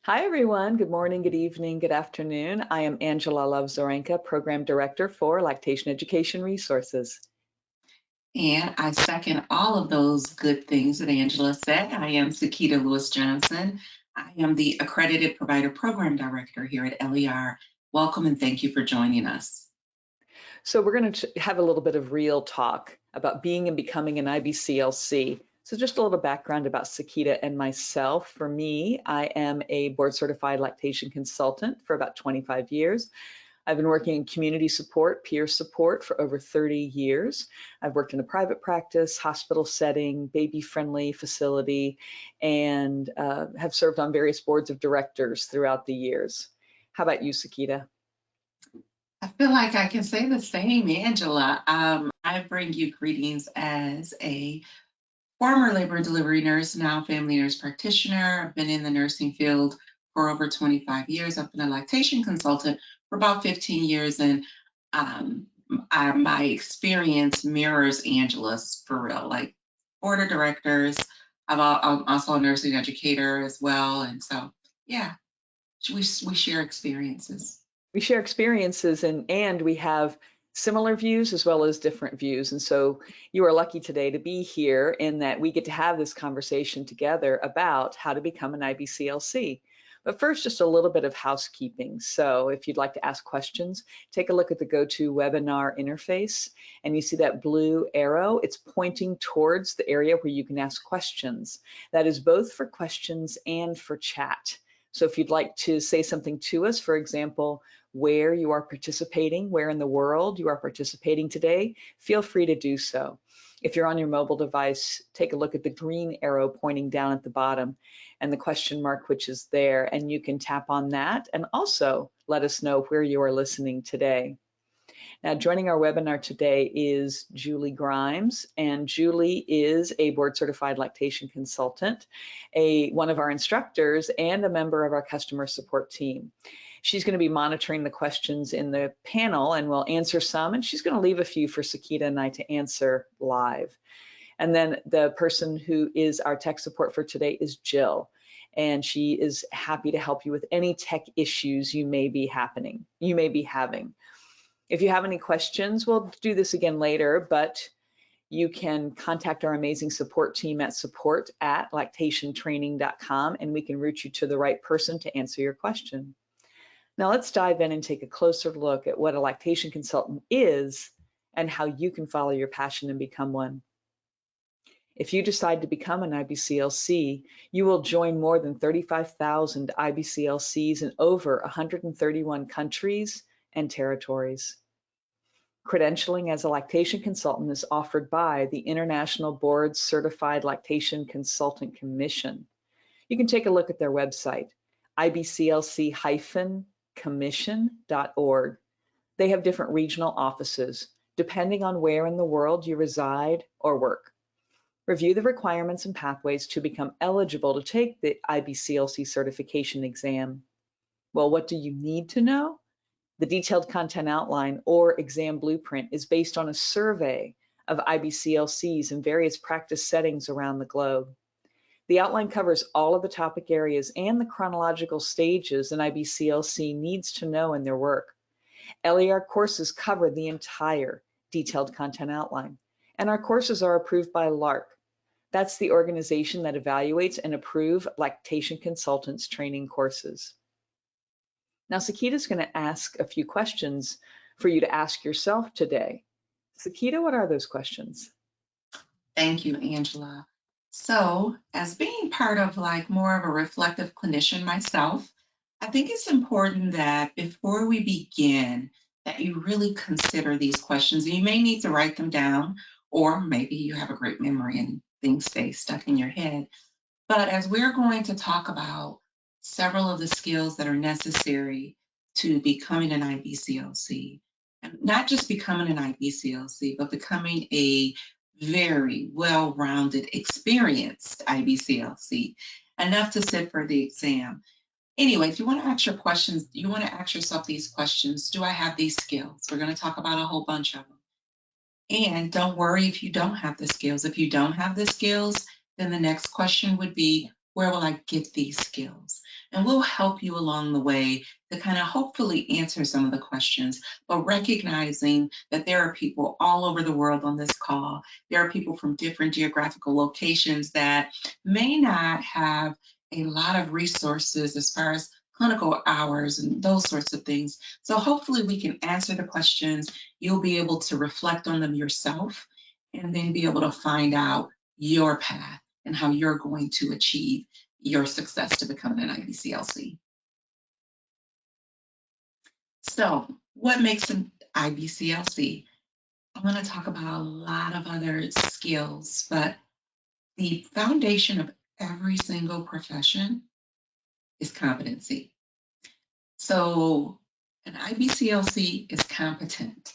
Hi, everyone. Good morning, good evening, good afternoon. I am Angela Love-Zaranka, Program Director for Lactation Education Resources. And I second all of those good things that Angela said. I am Sekeita Lewis-Johnson. I am the Accredited Provider Program Director here at LER. Welcome and thank you for joining us. So we're going to have a little bit of real talk about being and becoming an IBCLC. So just a little background about Sekeita and myself. For me, I am a board certified lactation consultant for about 25 years. I've been working in community support, peer support for over 30 years. I've worked in a private practice, hospital setting, baby-friendly facility, and have served on various boards of directors throughout the years. How about you, Sekeita? I feel like I can say the same, Angela. I bring you greetings as a former labor and delivery nurse, now family nurse practitioner. I've been in the nursing field for over 25 years. I've been a lactation consultant for about 15 years, and my experience mirrors Angela's for real. Like board of directors, I'm also a nursing educator as well, and so yeah, we share experiences. We share experiences and we have similar views as well as different views. And so you are lucky today to be here in that we get to have this conversation together about how to become an IBCLC. But first, just a little bit of housekeeping. So if you'd like to ask questions, take a look at the GoToWebinar interface, and you see that blue arrow. It's pointing towards the area where you can ask questions. That is both for questions and for chat. So if you'd like to say something to us, for example, where you are participating, where in the world you are participating today, feel free to do so. If you're on your mobile device, take a look at the green arrow pointing down at the bottom and the question mark which is there, and you can tap on that and also let us know where you are listening today. Now, joining our webinar today is Julie Grimes, and Julie is a board certified lactation consultant, one of our instructors, and a member of our customer support team. She's going to be monitoring the questions in the panel, and we'll answer some, and she's going to leave a few for Sekeita and I to answer live. And then the person who is our tech support for today is Jill, and she is happy to help you with any tech issues you may be having. If you have any questions, we'll do this again later, but you can contact our amazing support team at support@lactationtraining.com, and we can route you to the right person to answer your question. Now let's dive in and take a closer look at what a lactation consultant is and how you can follow your passion and become one. If you decide to become an IBCLC, you will join more than 35,000 IBCLCs in over 131 countries and territories. Credentialing as a lactation consultant is offered by the International Board Certified Lactation Consultant Commission. You can take a look at their website, ibclc-commission.org. They have different regional offices, depending on where in the world you reside or work. Review the requirements and pathways to become eligible to take the IBCLC certification exam. Well, what do you need to know? The detailed content outline or exam blueprint is based on a survey of IBCLCs in various practice settings around the globe. The outline covers all of the topic areas and the chronological stages an IBCLC needs to know in their work. LER courses cover the entire detailed content outline, and our courses are approved by LARC. That's the organization that evaluates and approves lactation consultants training courses. Now, Sekeita's going to ask a few questions for you to ask yourself today. Sekeita, what are those questions? Thank you, Angela. So, as being part of like more of a reflective clinician myself, I think it's important that before we begin, that you really consider these questions. You may need to write them down, or maybe you have a great memory and things stay stuck in your head. But as we're going to talk about several of the skills that are necessary to becoming an IBCLC, and not just becoming an IBCLC, but becoming a very well-rounded, experienced IBCLC, enough to sit for the exam. Anyway, if you want to ask your questions, you want to ask yourself these questions. Do I have these skills? We're going to talk about a whole bunch of them. And don't worry if you don't have the skills. If you don't have the skills, then the next question would be, where will I get these skills? And we'll help you along the way to kind of hopefully answer some of the questions, but recognizing that there are people all over the world on this call. There are people from different geographical locations that may not have a lot of resources as far as clinical hours and those sorts of things. So hopefully we can answer the questions. You'll be able to reflect on them yourself and then be able to find out your path and how you're going to achieve your success to becoming an IBCLC. So what makes an IBCLC? I'm going to talk about a lot of other skills, but the foundation of every single profession is competency. So an IBCLC is competent,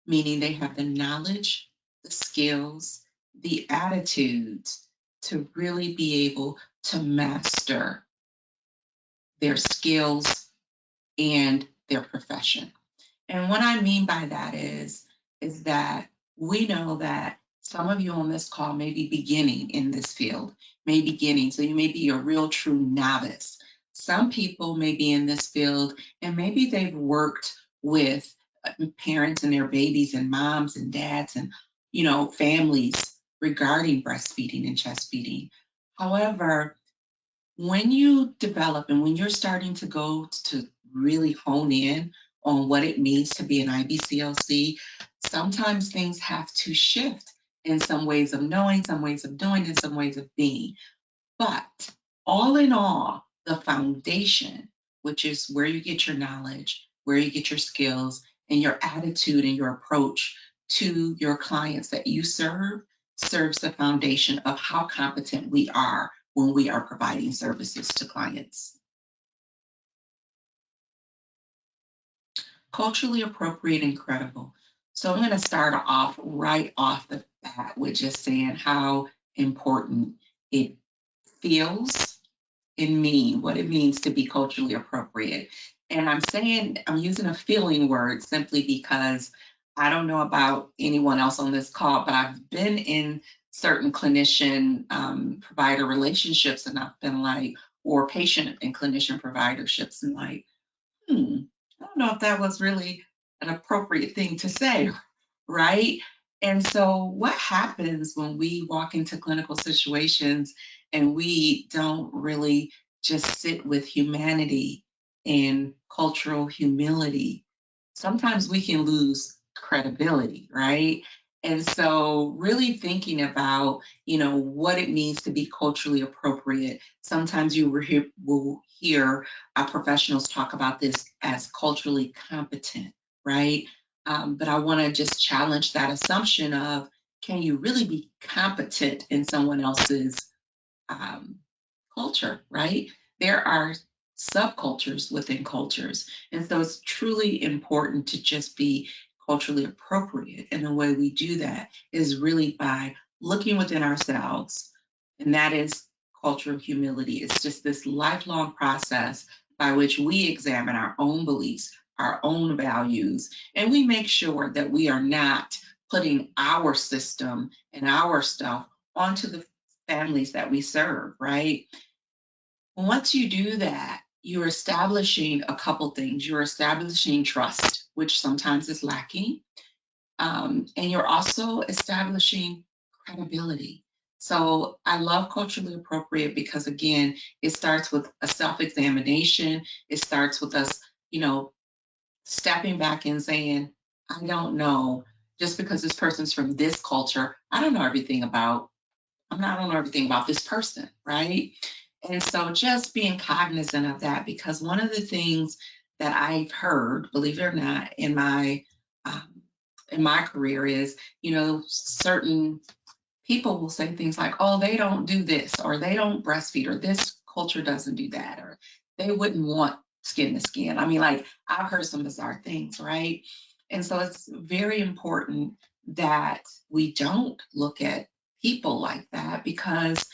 meaning they have the knowledge, the skills, the attitudes to really be able to master their skills and their profession. And what I mean by that is that we know that some of you on this call may be beginning in this field, so you may be a real true novice. Some people may be in this field and maybe they've worked with parents and their babies and moms and dads and, families regarding breastfeeding and chest feeding. However, when you develop and when you're starting to go to really hone in on what it means to be an IBCLC, sometimes things have to shift in some ways of knowing, some ways of doing, and some ways of being. But all in all, the foundation, which is where you get your knowledge, where you get your skills, and your attitude and your approach to your clients that you serve, serves the foundation of how competent we are when we are providing services to clients. Culturally appropriate and credible. So I'm going to start off right off the bat with just saying how important it feels and mean, what it means to be culturally appropriate. And I'm using a feeling word simply because I don't know about anyone else on this call, but I've been in certain clinician provider relationships and I've been like, or patient and clinician providerships and like, I don't know if that was really an appropriate thing to say, right? And so what happens when we walk into clinical situations and we don't really just sit with humanity and cultural humility? Sometimes we can lose credibility, right? And so really thinking about, what it means to be culturally appropriate. Sometimes you will hear professionals talk about this as culturally competent, right? But I want to just challenge that assumption of, can you really be competent in someone else's culture, right? There are subcultures within cultures. And so it's truly important to just be culturally appropriate. And the way we do that is really by looking within ourselves. And that is cultural humility. It's just this lifelong process by which we examine our own beliefs, our own values, and we make sure that we are not putting our system and our stuff onto the families that we serve, right? Once you do that, you're establishing a couple things. You're establishing trust, which sometimes is lacking. And you're also establishing credibility. So I love culturally appropriate because, again, it starts with a self-examination. It starts with us, stepping back and saying, I don't know, just because this person's from this culture, I don't know everything about this person, right? And so just being cognizant of that, because one of the things that I've heard, believe it or not, in my career is, certain people will say things like, oh, they don't do this, or they don't breastfeed, or this culture doesn't do that, or they wouldn't want skin to skin. I mean, like, I've heard some bizarre things, right? And so it's very important that we don't look at people like that because,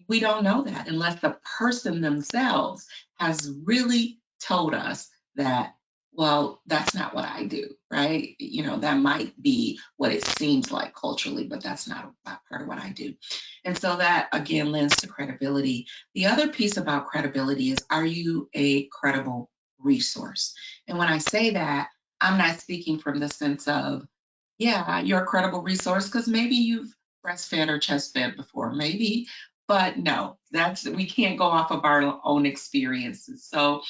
we don't know that unless the person themselves has really told us that well, that's not what I do, right? That might be what it seems like culturally, but that's not part of what I do. And so that again lends to credibility. The other piece about credibility is, are you a credible resource? And when I say that, I'm not speaking from the sense of, yeah, you're a credible resource because maybe you've breastfed or chest fed before, maybe, but no, we can't go off of our own experiences. So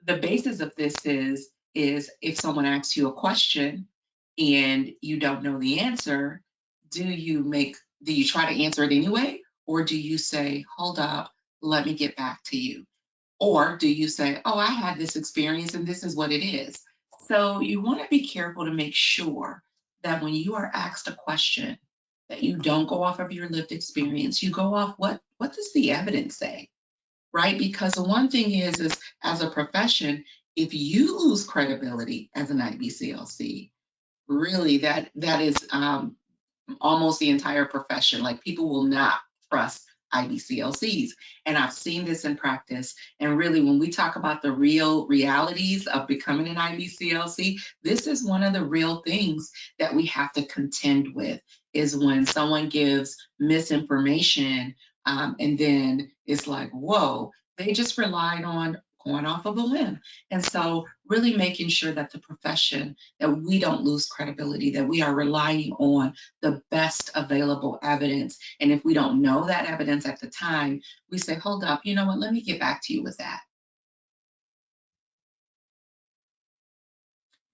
the basis of this is if someone asks you a question and you don't know the answer, do you try to answer it anyway, or do you say, hold up, let me get back to you? Or do you say, oh, I had this experience and this is what it is? So you want to be careful to make sure that when you are asked a question, that you don't go off of your lived experience. You go off what does the evidence say? Right? Because the one thing is as a profession, if you lose credibility as an IBCLC, really that is almost the entire profession. Like, people will not trust IBCLCs. And I've seen this in practice. And really, when we talk about the real realities of becoming an IBCLC, this is one of the real things that we have to contend with, is when someone gives misinformation, and then it's like, whoa, they just relied on going off of a whim. And so really making sure that the profession, that we don't lose credibility, that we are relying on the best available evidence. And if we don't know that evidence at the time, we say, hold up, you know what, let me get back to you with that.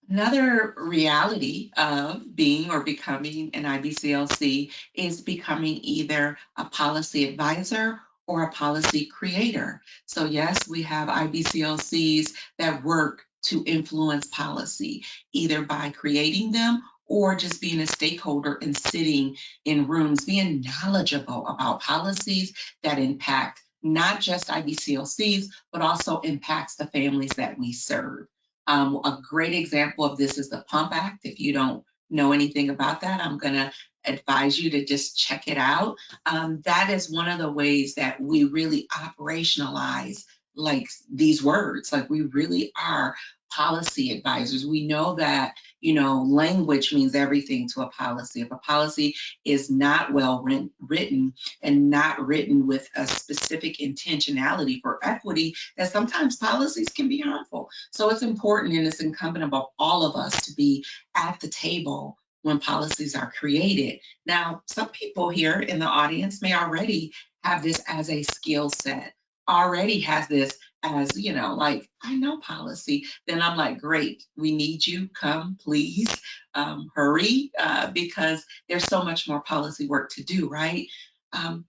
Another reality of being or becoming an IBCLC is becoming either a policy advisor or a policy creator. So yes, we have IBCLCs that work to influence policy, either by creating them or just being a stakeholder and sitting in rooms, being knowledgeable about policies that impact not just IBCLCs, but also impacts the families that we serve. A great example of this is the Pump Act. If you don't know anything about that, I'm going to advise you to just check it out. That is one of the ways that we really operationalize like these words. Like, we really are policy advisors. We know that, language means everything to a policy. If a policy is not well written and not written with a specific intentionality for equity, that sometimes policies can be harmful. So it's important, and it's incumbent upon all of us to be at the table when policies are created. Now, some people here in the audience may already have this as a skill set, already has this as, like, I know policy. Then I'm like, great, we need you, come, please, hurry, because there's so much more policy work to do, right?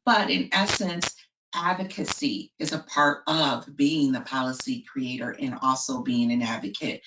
But in essence, advocacy is a part of being the policy creator and also being an advocate,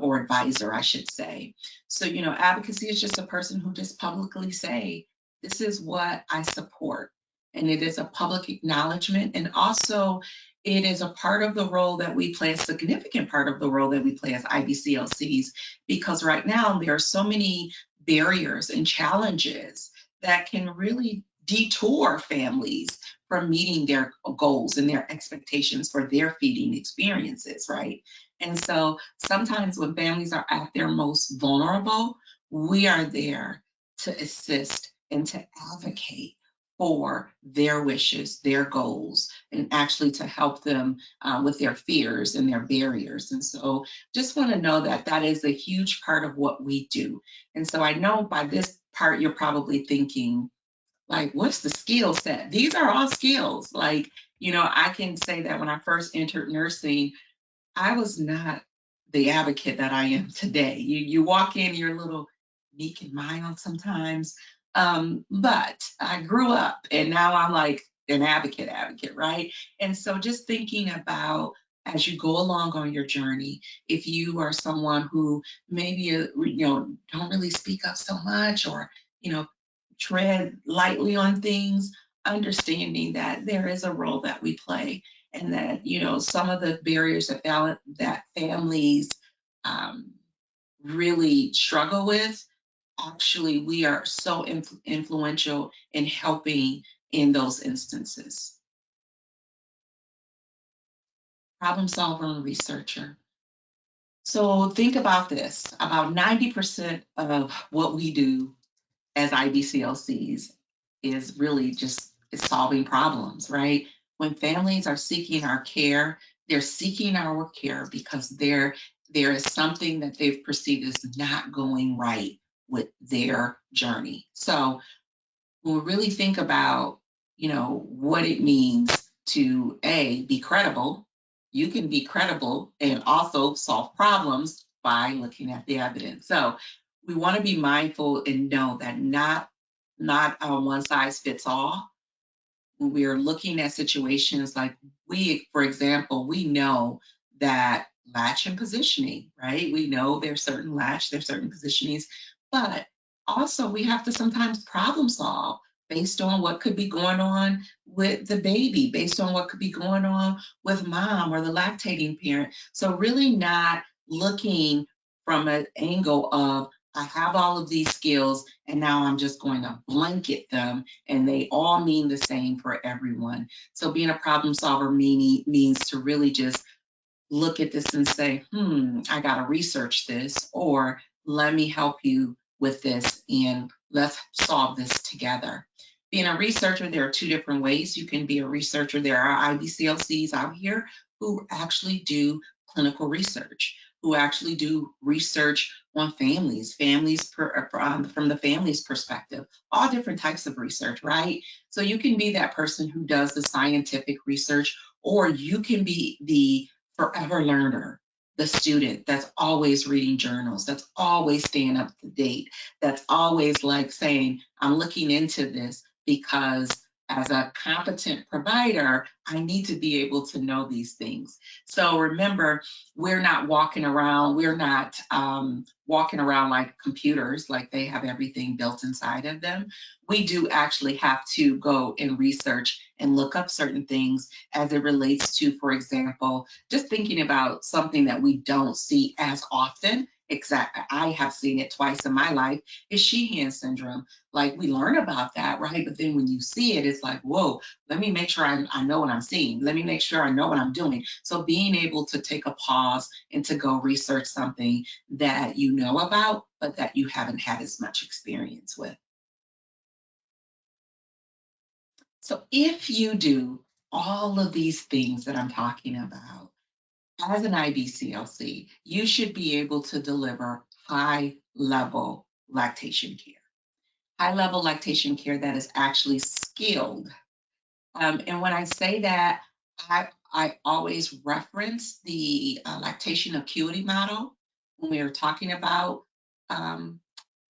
or advisor, I should say. So, advocacy is just a person who just publicly say, this is what I support. And it is a public acknowledgement. And also, it is a part of the role that we play, a significant part of the role that we play as IBCLCs, because right now there are so many barriers and challenges that can really detour families from meeting their goals and their expectations for their feeding experiences, right? And so sometimes when families are at their most vulnerable, we are there to assist and to advocate for their wishes, their goals, and actually to help them with their fears and their barriers. And so just want to know that that is a huge part of what we do. And so I know by this part, you're probably thinking, like, what's the skill set? These are all skills. Like, I can say that when I first entered nursing, I was not the advocate that I am today. You walk in, you're a little meek and mild sometimes. But I grew up and now I'm like an advocate, right? And so just thinking about, as you go along on your journey, if you are someone who maybe, don't really speak up so much, or, you know, tread lightly on things, understanding that there is a role that we play, and that, some of the barriers that families um, really struggle with, actually we are so influential in helping in those instances. Problem solver and researcher. So think about this, about 90% of what we do as IBCLCs is really just is solving problems, right? When families are seeking our care, they're seeking our care because there is something that they've perceived as not going right with their journey. So when we really think about, what it means to be credible, you can be credible and also solve problems by looking at the evidence. So we want to be mindful and know that not a one size fits all. When we are looking at situations like for example, we know that latch and positioning, right? We know there's certain latch, there's certain positionings, but also we have to sometimes problem solve based on what could be going on with the baby, based on what could be going on with mom or the lactating parent. So really not looking from an angle of I have all of these skills and now I'm just going to blanket them and they all mean the same for everyone. So being a problem solver means to really just look at this and say, I got to research this, or let me help you with this and let's solve this together. Being a researcher, there are two different ways you can be a researcher. There are IBCLCs out here who actually do clinical research, who actually do research on from the family's perspective, all different types of research, right? So you can be that person who does the scientific research, or you can be the forever learner, the student that's always reading journals, that's always staying up to date, that's always like saying, I'm looking into this because as a competent provider, I need to be able to know these things. So remember, we're not walking around like computers, like they have everything built inside of them. We do actually have to go and research and look up certain things as it relates to, for example, just thinking about something that we don't see as often. Exactly. I have seen it twice in my life is Sheehan syndrome. Like we learn about that, right? But then when you see it, it's like, whoa, let me make sure I know what I'm seeing. Let me make sure I know what I'm doing. So being able to take a pause and to go research something that you know about, but that you haven't had as much experience with. So if you do all of these things that I'm talking about, as an IBCLC, you should be able to deliver high level lactation care. High level lactation care that is actually skilled. And when I say that, I always reference the lactation acuity model when we are talking about um,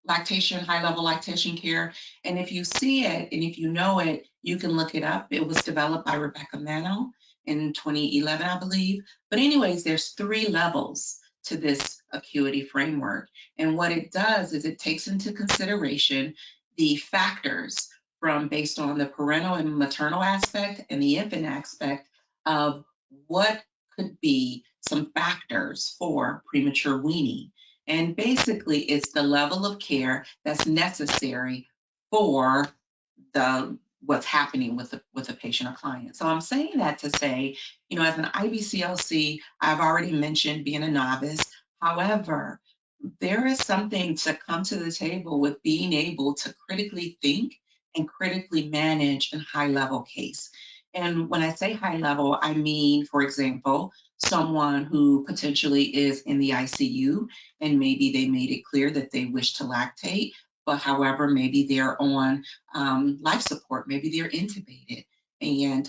high level lactation care. And if you see it and if you know it, you can look it up. It was developed by Rebecca Mano in 2011, I believe. But anyways, there's 3 levels to this acuity framework. And what it does is it takes into consideration the factors from based on the parental and maternal aspect and the infant aspect of what could be some factors for premature weaning. And basically, it's the level of care that's necessary for what's happening with the patient or client. So I'm saying that to say, as an IBCLC, I've already mentioned being a novice. However, there is something to come to the table with being able to critically think and critically manage a high level case. And when I say high level, I mean, for example, someone who potentially is in the ICU and maybe they made it clear that they wish to lactate, but however, maybe they're on life support, maybe they're intubated. And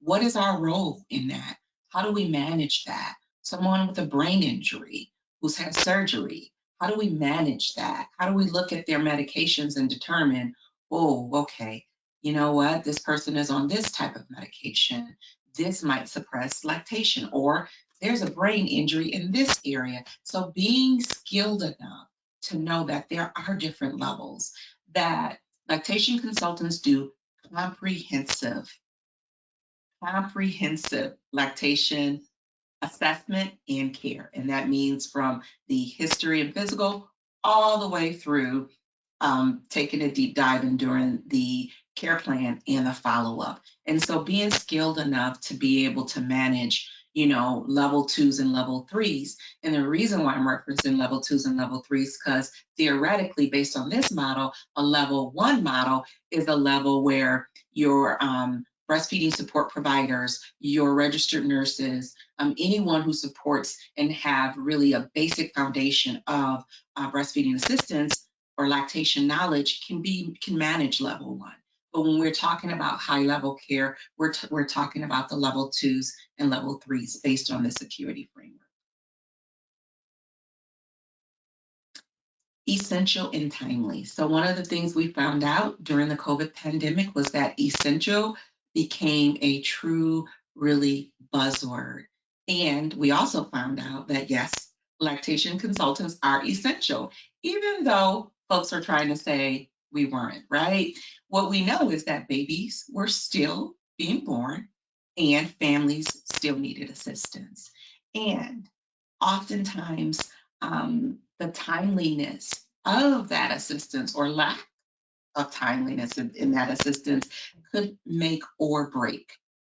what is our role in that? How do we manage that? Someone with a brain injury who's had surgery, how do we manage that? How do we look at their medications and determine, oh, okay, you know what, this person is on this type of medication. This might suppress lactation, or there's a brain injury in this area. So being skilled enough to know that there are different levels, that lactation consultants do comprehensive lactation assessment and care. And that means from the history and physical all the way through taking a deep dive and during the care plan and the follow-up. And so being skilled enough to be able to manage, level 2s and level 3s. And the reason why I'm referencing level 2s and level 3s, because theoretically, based on this model, a level 1 model is a level where your breastfeeding support providers, your registered nurses, anyone who supports and have really a basic foundation of breastfeeding assistance or lactation knowledge can manage level 1. But when we're talking about high level care, we're talking about the level 2s and level 3s based on the security framework. Essential and timely. So one of the things we found out during the COVID pandemic was that essential became a true, really buzzword. And we also found out that yes, lactation consultants are essential, even though folks are trying to say we weren't, right? What we know is that babies were still being born and families still needed assistance. And oftentimes, the timeliness of that assistance or lack of timeliness in that assistance could make or break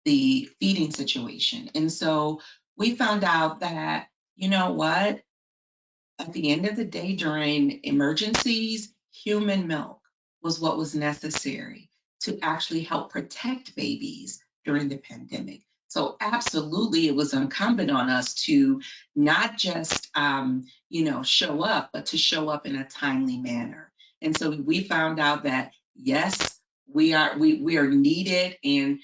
the feeding situation. And so we found out that, you know what, at the end of the day, during emergencies, human milk was what was necessary to actually help protect babies during the pandemic. So absolutely, it was incumbent on us to not just, show up, but to show up in a timely manner. And so we found out that yes, we are needed, and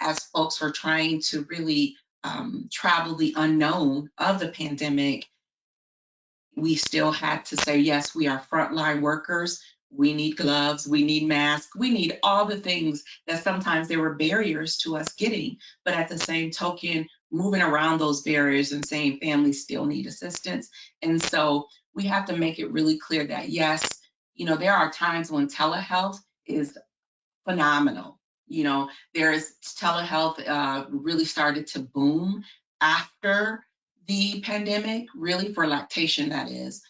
as folks were trying to really travel the unknown of the pandemic, we still had to say, yes, we are frontline workers. We need gloves, we need masks, we need all the things that sometimes there were barriers to us getting. But at the same token, moving around those barriers and saying families still need assistance. And so we have to make it really clear that, yes, there are times when telehealth is phenomenal. There's telehealth really started to boom after the pandemic, really for lactation, that is.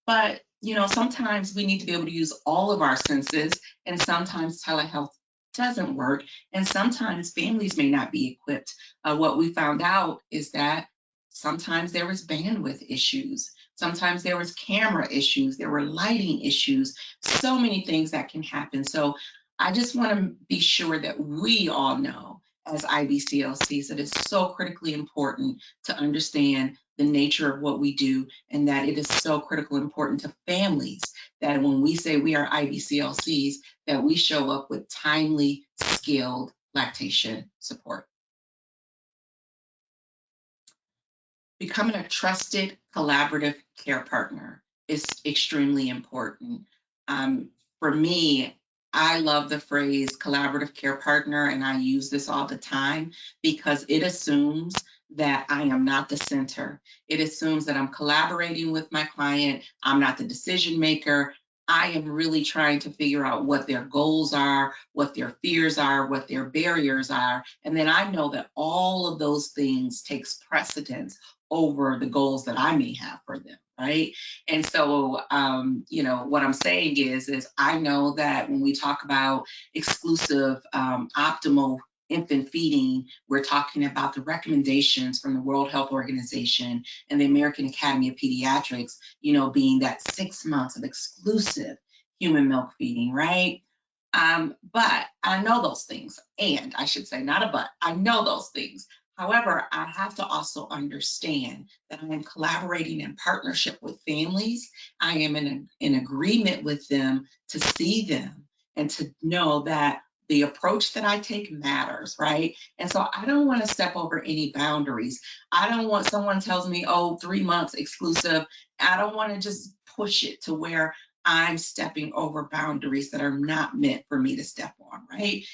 But, sometimes we need to be able to use all of our senses, and sometimes telehealth doesn't work, and sometimes families may not be equipped. What we found out is that sometimes there was bandwidth issues, sometimes there was camera issues, there were lighting issues, so many things that can happen. So I just want to be sure that we all know as IBCLCs that it's so critically important to understand the nature of what we do, and that it is so critical important to families that when we say we are IBCLCs, that we show up with timely, skilled lactation support. Becoming a trusted, collaborative care partner is extremely important. For me, I love the phrase collaborative care partner, and I use this all the time because it assumes that I am not the center. It assumes that I'm collaborating with my client. I'm not the decision maker. I am really trying to figure out what their goals are, what their fears are, what their barriers are. And then I know that all of those things takes precedence over the goals that I may have for them, right? And so, what I'm saying is I know that when we talk about exclusive, optimal infant feeding, we're talking about the recommendations from the World Health Organization and the American Academy of Pediatrics, being that 6 months of exclusive human milk feeding, right? But I know those things, and I should say not a but, I know those things. However, I have to also understand that I am collaborating in partnership with families. I am in agreement with them to see them and to know that the approach that I take matters, right? And so I don't want to step over any boundaries. I don't want someone tells me, 3 months exclusive. I don't want to just push it to where I'm stepping over boundaries that are not meant for me to step on, right?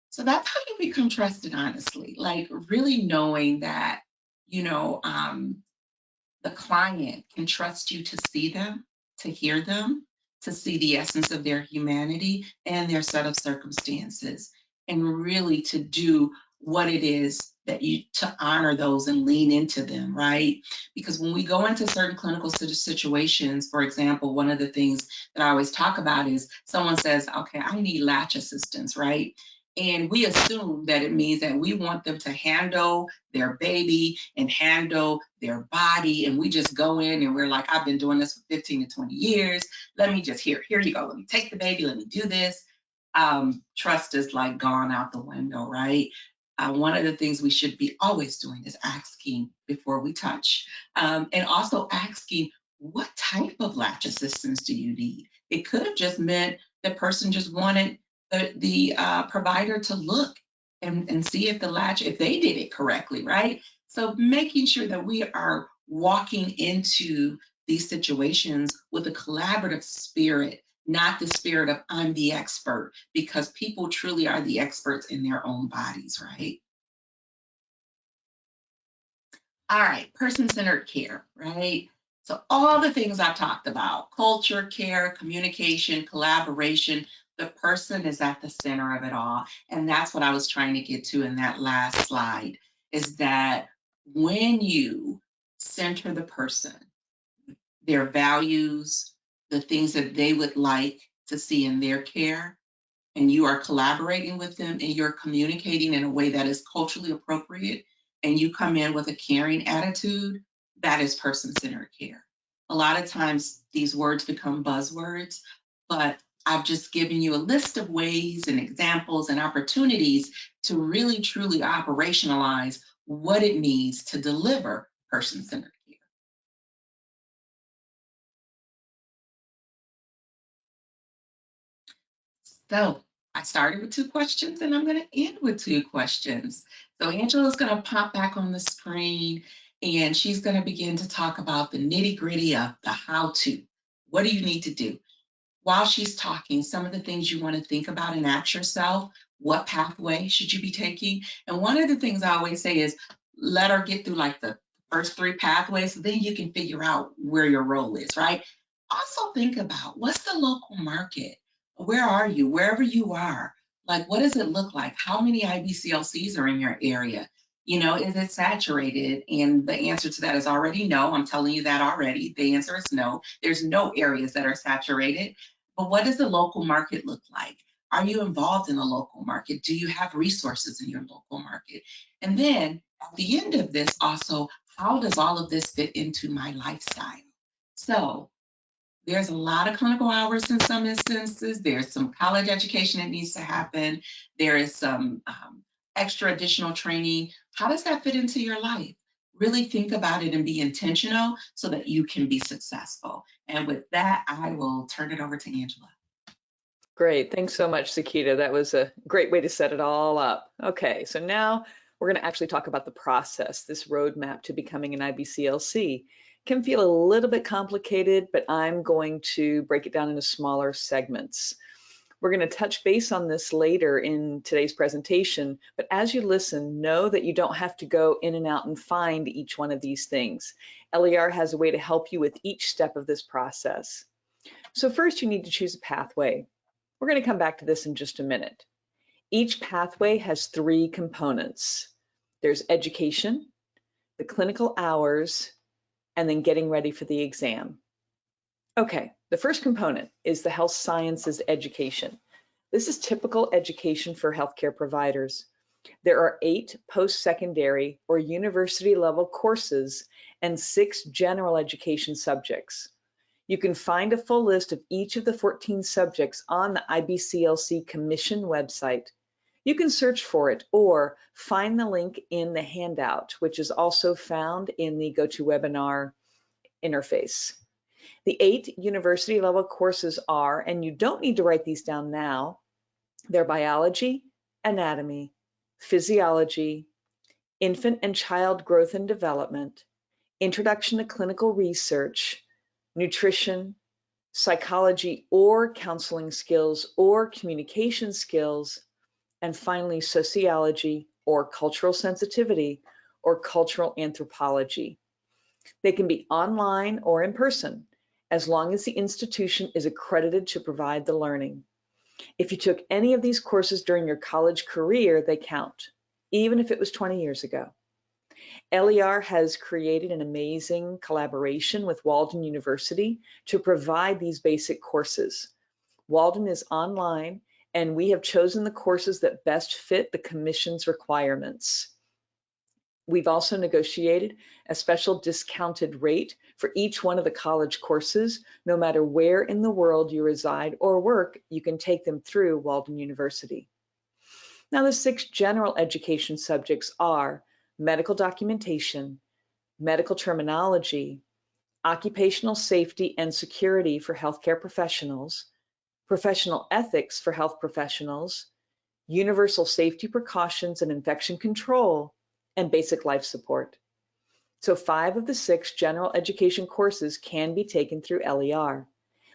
So that's how you become trusted, honestly, like really knowing that, the client can trust you to see them, to hear them, to see the essence of their humanity and their set of circumstances, and really to do what it is to honor those and lean into them, right? Because when we go into certain clinical situations, for example, one of the things that I always talk about is someone says, okay, I need latch assistance, right? And we assume that it means that we want them to handle their baby and handle their body. And we just go in and we're like, I've been doing this for 15 to 20 years. Let me just, here you go. Let me take the baby. Let me do this. Trust is like gone out the window, right? One of the things we should be always doing is asking before we touch. And also asking, what type of latch assistance do you need? It could have just meant the person just wanted the provider to look and see if the latch, if they did it correctly, right? So making sure that we are walking into these situations with a collaborative spirit, not the spirit of I'm the expert, because people truly are the experts in their own bodies, right? All right, person-centered care, right? So all the things I talked about, culture, care, communication, collaboration, the person is at the center of it all. And that's what I was trying to get to in that last slide, is that when you center the person, their values, the things that they would like to see in their care, and you are collaborating with them and you're communicating in a way that is culturally appropriate, and you come in with a caring attitude, that is person-centered care. A lot of times these words become buzzwords, but I've just given you a list of ways and examples and opportunities to really truly operationalize what it means to deliver person-centered care. So I started with 2 questions and I'm going to end with 2 questions. So Angela's going to pop back on the screen and she's going to begin to talk about the nitty gritty of the how to. What do you need to do? While she's talking, some of the things you want to think about and ask yourself, what pathway should you be taking? And one of the things I always say is let her get through like the first 3 pathways, so then you can figure out where your role is, right? Also think about what's the local market? Where are you? Wherever you are, like what does it look like? How many IBCLCs are in your area? You know, is it saturated? And the answer to that is already no. I'm telling you that already. The answer is no. There's no areas that are saturated. But what does the local market look like? Are you involved in the local market? Do you have resources in your local market? And then at the end of this, also, how does all of this fit into my lifestyle? So there's a lot of clinical hours in some instances. There's some college education that needs to happen. There is some extra additional training. How does that fit into your life? Really think about it and be intentional so that you can be successful. And with that, I will turn it over to Angela. Great. Thanks so much, Sekeita. That was a great way to set it all up. Okay, so now we're going to actually talk about the process. This roadmap to becoming an IBCLC can feel a little bit complicated, but I'm going to break it down into smaller segments. We're going to touch base on this later in today's presentation, but as you listen, know that you don't have to go in and out and find each one of these things. LER has a way to help you with each step of this process. So first, you need to choose a pathway. We're going to come back to this in just a minute. Each pathway has 3 components. There's education, the clinical hours, and then getting ready for the exam. Okay, the first component is the health sciences education. This is typical education for healthcare providers. There are 8 post-secondary or university level courses and 6 general education subjects. You can find a full list of each of the 14 subjects on the IBCLC Commission website. You can search for it or find the link in the handout, which is also found in the GoToWebinar interface. The 8 university level courses are, and you don't need to write these down now, they're biology, anatomy, physiology, infant and child growth and development, introduction to clinical research, nutrition, psychology or counseling skills or communication skills, and finally sociology or cultural sensitivity or cultural anthropology. They can be online or in person, as long as the institution is accredited to provide the learning. If you took any of these courses during your college career, they count, even if it was 20 years ago. LER has created an amazing collaboration with Walden University to provide these basic courses. Walden is online and we have chosen the courses that best fit the Commission's requirements. We've also negotiated a special discounted rate for each one of the college courses. No matter where in the world you reside or work, you can take them through Walden University. Now, the 6 general education subjects are medical documentation, medical terminology, occupational safety and security for healthcare professionals, professional ethics for health professionals, universal safety precautions and infection control, and basic life support. So 5 of the 6 general education courses can be taken through LER.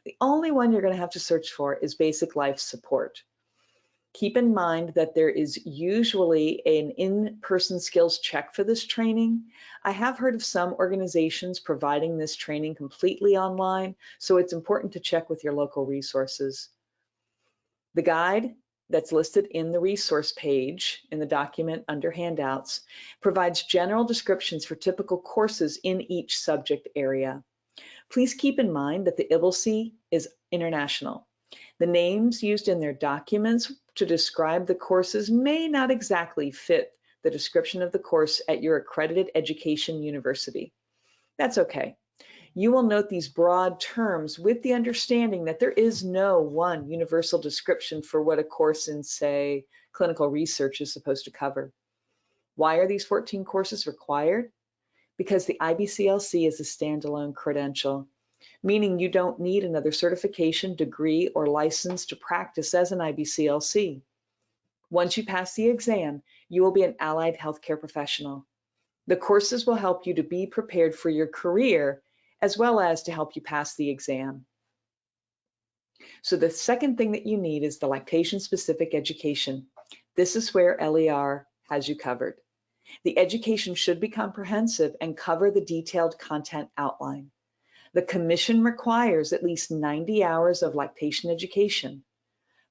The only one you're going to have to search for is basic life support. Keep in mind that there is usually an in-person skills check for this training. I have heard of some organizations providing this training completely online, so it's important to check with your local resources. The guide that's listed in the resource page in the document under handouts provides general descriptions for typical courses in each subject area. Please keep in mind that the IBCLC is international. The names used in their documents to describe the courses may not exactly fit the description of the course at your accredited education university. That's okay. You will note these broad terms with the understanding that there is no one universal description for what a course in, say, clinical research is supposed to cover. Why are these 14 courses required? Because the IBCLC is a standalone credential, meaning you don't need another certification, degree, or license to practice as an IBCLC. Once you pass the exam, you will be an allied healthcare professional. The courses will help you to be prepared for your career as well as to help you pass the exam. So the second thing that you need is the lactation-specific education. This is where LER has you covered. The education should be comprehensive and cover the detailed content outline. The Commission requires at least 90 hours of lactation education,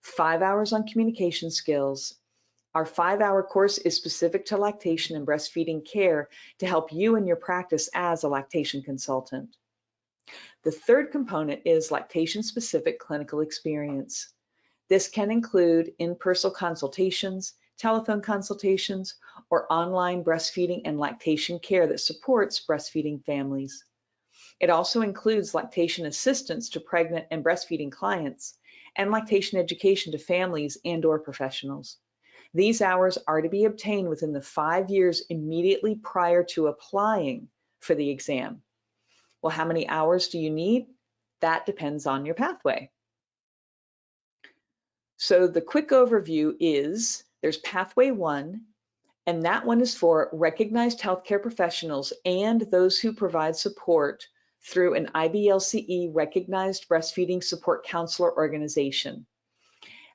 5 hours on communication skills. Our 5-hour course is specific to lactation and breastfeeding care to help you in your practice as a lactation consultant. The third component is lactation-specific clinical experience. This can include in-person consultations, telephone consultations, or online breastfeeding and lactation care that supports breastfeeding families. It also includes lactation assistance to pregnant and breastfeeding clients and lactation education to families and/or professionals. These hours are to be obtained within the 5 years immediately prior to applying for the exam. Well, how many hours do you need? That depends on your pathway. So the quick overview is there's pathway 1, and that one is for recognized healthcare professionals and those who provide support through an IBCLC recognized breastfeeding support counselor organization.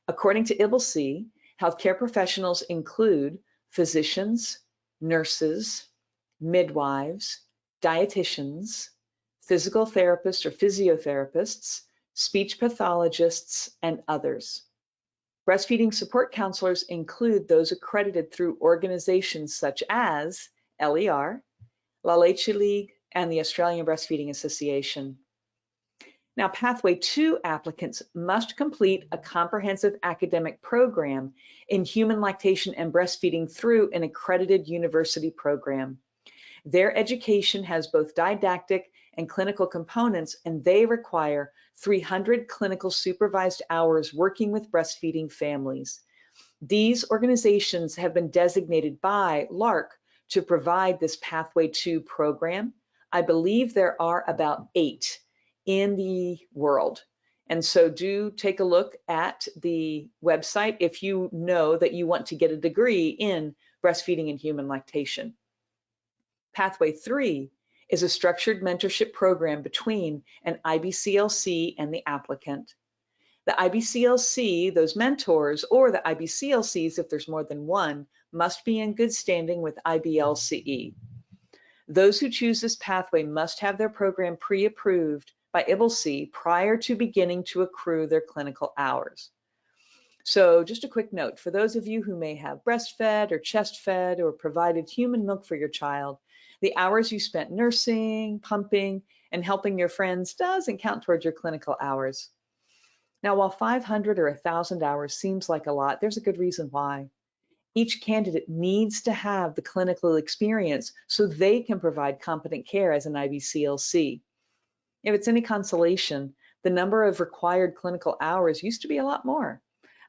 According to IBCLC, healthcare professionals include physicians, nurses, midwives, dietitians, physical therapists or physiotherapists, speech pathologists, and others. Breastfeeding support counselors include those accredited through organizations such as LER, La Leche League, and the Australian Breastfeeding Association. Now, Pathway 2 applicants must complete a comprehensive academic program in human lactation and breastfeeding through an accredited university program. Their education has both didactic and clinical components, and they require 300 clinical supervised hours working with breastfeeding families. These organizations have been designated by LARC to provide this Pathway 2 program. I believe there are about 8 in the world. And so do take a look at the website if you know that you want to get a degree in breastfeeding and human lactation. Pathway 3 is a structured mentorship program between an IBCLC and the applicant. The IBCLC, those mentors, or the IBCLCs, if there's more than one, must be in good standing with IBLCE. Those who choose this pathway must have their program pre-approved by IBCLC prior to beginning to accrue their clinical hours. So just a quick note, for those of you who may have breastfed or chest fed or provided human milk for your child, the hours you spent nursing, pumping, and helping your friends doesn't count towards your clinical hours. Now, while 500 or 1,000 hours seems like a lot, there's a good reason why. Each candidate needs to have the clinical experience so they can provide competent care as an IBCLC. If it's any consolation, the number of required clinical hours used to be a lot more.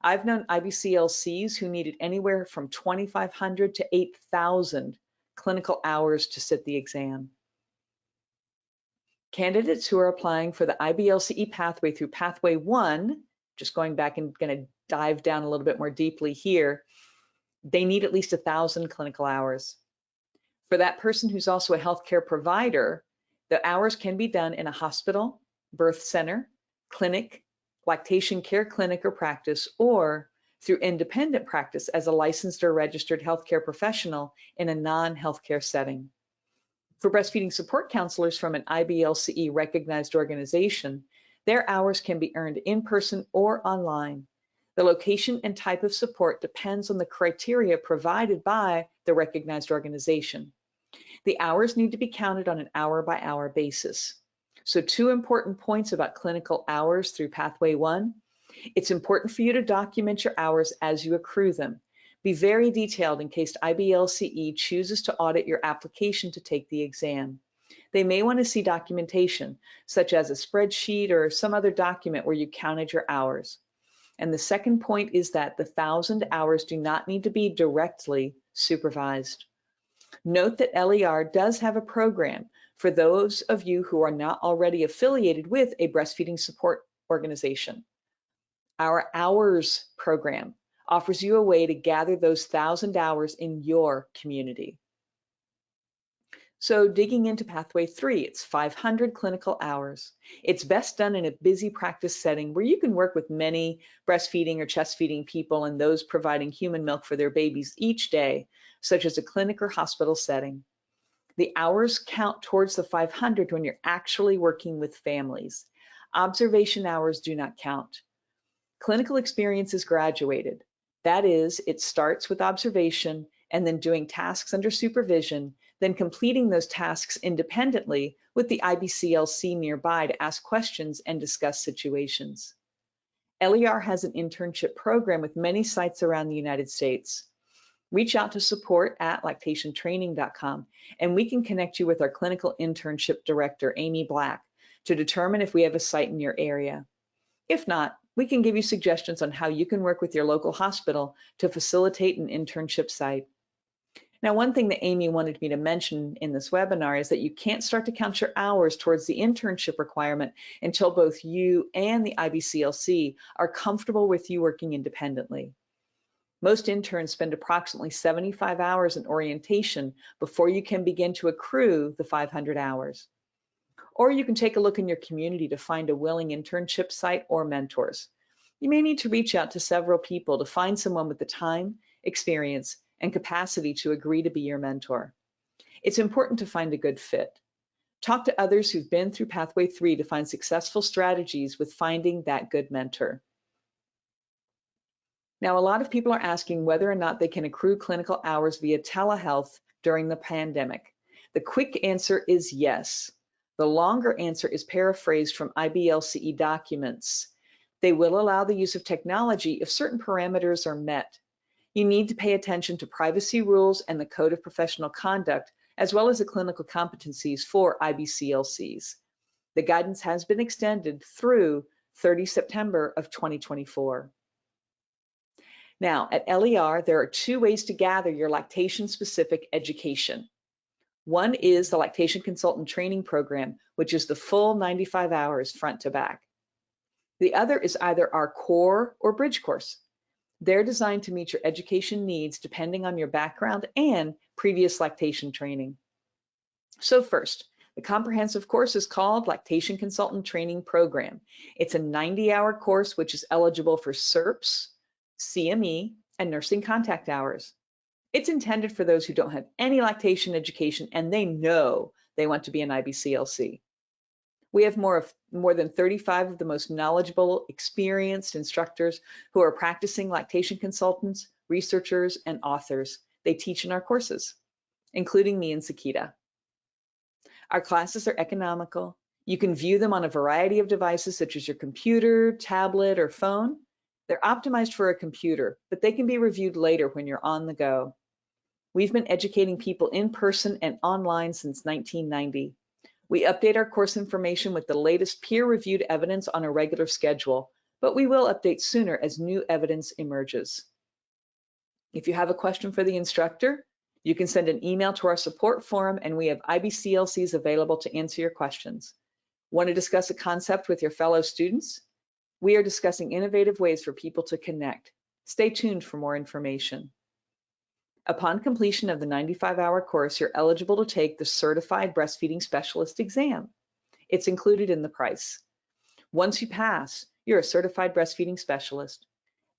I've known IBCLCs who needed anywhere from 2,500 to 8,000 clinical hours to sit the exam. Candidates who are applying for the IBLCE pathway through Pathway 1, just going back and going to dive down a little bit more deeply here, they need at least 1,000 clinical hours. For that person who's also a healthcare provider, the hours can be done in a hospital, birth center, clinic, lactation care clinic or practice, or through independent practice as a licensed or registered healthcare professional in a non-healthcare setting. For breastfeeding support counselors from an IBLCE recognized organization, their hours can be earned in person or online. The location and type of support depends on the criteria provided by the recognized organization. The hours need to be counted on an hour-by-hour basis. So 2 important points about clinical hours through Pathway 1. It's important for you to document your hours as you accrue them. Be very detailed in case IBLCE chooses to audit your application to take the exam. They may want to see documentation, such as a spreadsheet or some other document where you counted your hours. And the second point is that the 1,000 hours do not need to be directly supervised. Note that LER does have a program for those of you who are not already affiliated with a breastfeeding support organization. Our Hours program offers you a way to gather those 1,000 hours in your community. So digging into Pathway 3, it's 500 clinical hours. It's best done in a busy practice setting where you can work with many breastfeeding or chest feeding people and those providing human milk for their babies each day, such as a clinic or hospital setting. The hours count towards the 500 when you're actually working with families. Observation hours do not count. Clinical experience is graduated. That is, it starts with observation and then doing tasks under supervision, then completing those tasks independently with the IBCLC nearby to ask questions and discuss situations. LER has an internship program with many sites around the United States. Reach out to support at lactationtraining.com and we can connect you with our clinical internship director, Amy Black, to determine if we have a site in your area. If not, we can give you suggestions on how you can work with your local hospital to facilitate an internship site. Now, one thing that Amy wanted me to mention in this webinar is that you can't start to count your hours towards the internship requirement until both you and the IBCLC are comfortable with you working independently. Most interns spend approximately 75 hours in orientation before you can begin to accrue the 500 hours. Or you can take a look in your community to find a willing internship site or mentors. You may need to reach out to several people to find someone with the time, experience, and capacity to agree to be your mentor. It's important to find a good fit. Talk to others who've been through Pathway 3 to find successful strategies with finding that good mentor. Now, a lot of people are asking whether or not they can accrue clinical hours via telehealth during the pandemic. The quick answer is yes. The longer answer is paraphrased from IBLCE documents. They will allow the use of technology if certain parameters are met. You need to pay attention to privacy rules and the Code of Professional Conduct, as well as the clinical competencies for IBCLCs. The guidance has been extended through 30 September of 2024. Now, at LER, there are 2 ways to gather your lactation-specific education. One is the Lactation Consultant Training Program, which is the full 95 hours front to back. The other is either our core or bridge course. They're designed to meet your education needs depending on your background and previous lactation training. So first, the comprehensive course is called Lactation Consultant Training Program. It's a 90-hour course which is eligible for CERPS, CME, and nursing contact hours. It's intended for those who don't have any lactation education and they know they want to be an IBCLC. We have more than 35 of the most knowledgeable, experienced instructors who are practicing lactation consultants, researchers, and authors. They teach in our courses, including me and Sekeita. Our classes are economical, You can view them on a variety of devices such as your computer, tablet, or phone. They're optimized for a computer, but they can be reviewed later when you're on the go. We've been educating people in person and online since 1990. We update our course information with the latest peer-reviewed evidence on a regular schedule, but we will update sooner as new evidence emerges. If you have a question for the instructor, you can send an email to our support forum, and we have IBCLCs available to answer your questions. Want to discuss a concept with your fellow students? We are discussing innovative ways for people to connect. Stay tuned for more information. Upon completion of the 95-hour course, you're eligible to take the Certified Breastfeeding Specialist exam. It's included in the price. Once you pass, you're a certified breastfeeding specialist.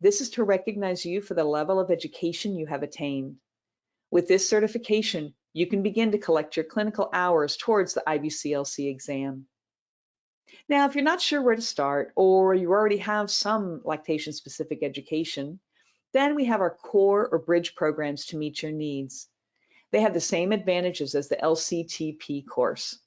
This is to recognize you for the level of education you have attained. With this certification, you can begin to collect your clinical hours towards the IBCLC exam. Now, if you're not sure where to start, or you already have some lactation-specific education, then we have our core or bridge programs to meet your needs. They have the same advantages as the LCTP course.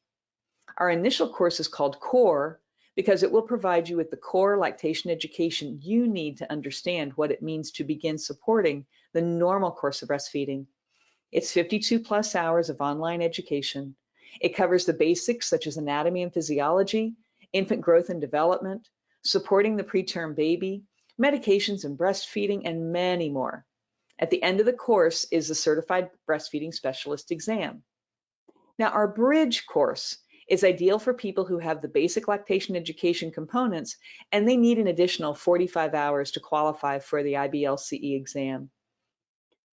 Our initial course is called Core because it will provide you with the core lactation education you need to understand what it means to begin supporting the normal course of breastfeeding. It's 52+ hours of online education. It covers the basics such as anatomy and physiology, infant growth and development, supporting the preterm baby, medications and breastfeeding, and many more. At the end of the course is the Certified Breastfeeding Specialist exam. Now, our Bridge course is ideal for people who have the basic lactation education components and they need an additional 45 hours to qualify for the IBLCE exam.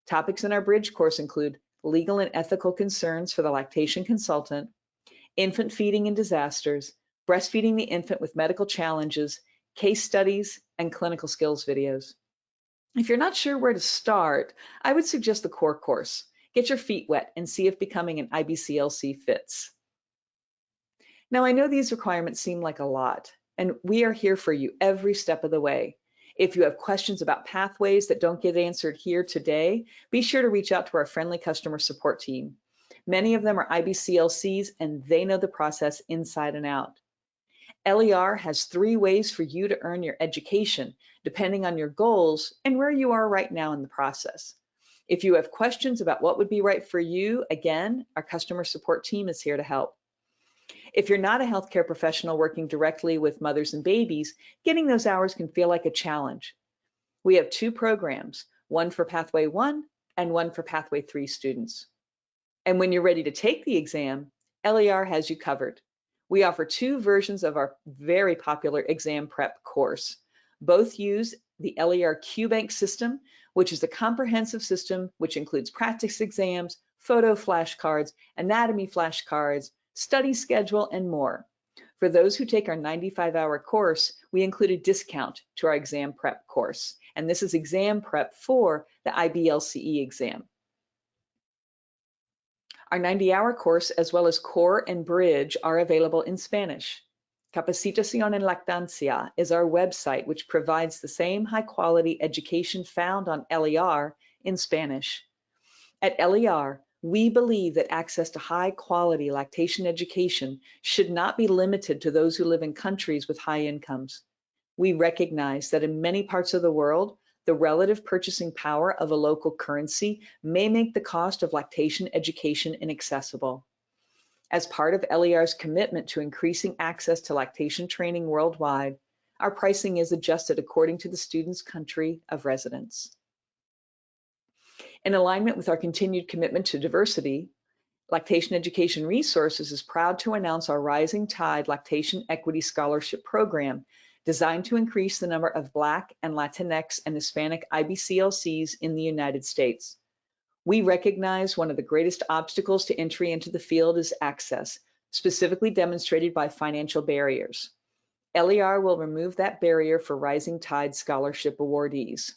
Topics in our Bridge course include legal and ethical concerns for the lactation consultant, infant feeding and disasters, breastfeeding the infant with medical challenges, case studies, and clinical skills videos. If you're not sure where to start, I would suggest the core course. Get your feet wet and see if becoming an IBCLC fits. Now, I know these requirements seem like a lot, and we are here for you every step of the way. If you have questions about pathways that don't get answered here today, be sure to reach out to our friendly customer support team. Many of them are IBCLCs, and they know the process inside and out. LER has 3 ways for you to earn your education, depending on your goals and where you are right now in the process. If you have questions about what would be right for you, again, our customer support team is here to help. If you're not a healthcare professional working directly with mothers and babies, getting those hours can feel like a challenge. We have 2 programs, one for Pathway 1 and one for Pathway 3 students. And when you're ready to take the exam, LER has you covered. We offer 2 versions of our very popular exam prep course. Both use the LER QBank system, which is a comprehensive system which includes practice exams, photo flashcards, anatomy flashcards, study schedule, and more. For those who take our 95-hour course, we include a discount to our exam prep course, and this is exam prep for the IBLCE exam. Our 90-hour course, as well as Core and Bridge, are available in Spanish. Capacitación en Lactancia is our website, which provides the same high-quality education found on LER in Spanish. At LER, we believe that access to high-quality lactation education should not be limited to those who live in countries with high incomes. We recognize that in many parts of the world, the relative purchasing power of a local currency may make the cost of lactation education inaccessible. As part of LER's commitment to increasing access to lactation training worldwide, our pricing is adjusted according to the student's country of residence. In alignment with our continued commitment to diversity, Lactation Education Resources is proud to announce our Rising Tide Lactation Equity Scholarship Program, designed to increase the number of Black and Latinx and Hispanic IBCLCs in the United States. We recognize one of the greatest obstacles to entry into the field is access, specifically demonstrated by financial barriers. LER will remove that barrier for Rising Tide Scholarship awardees.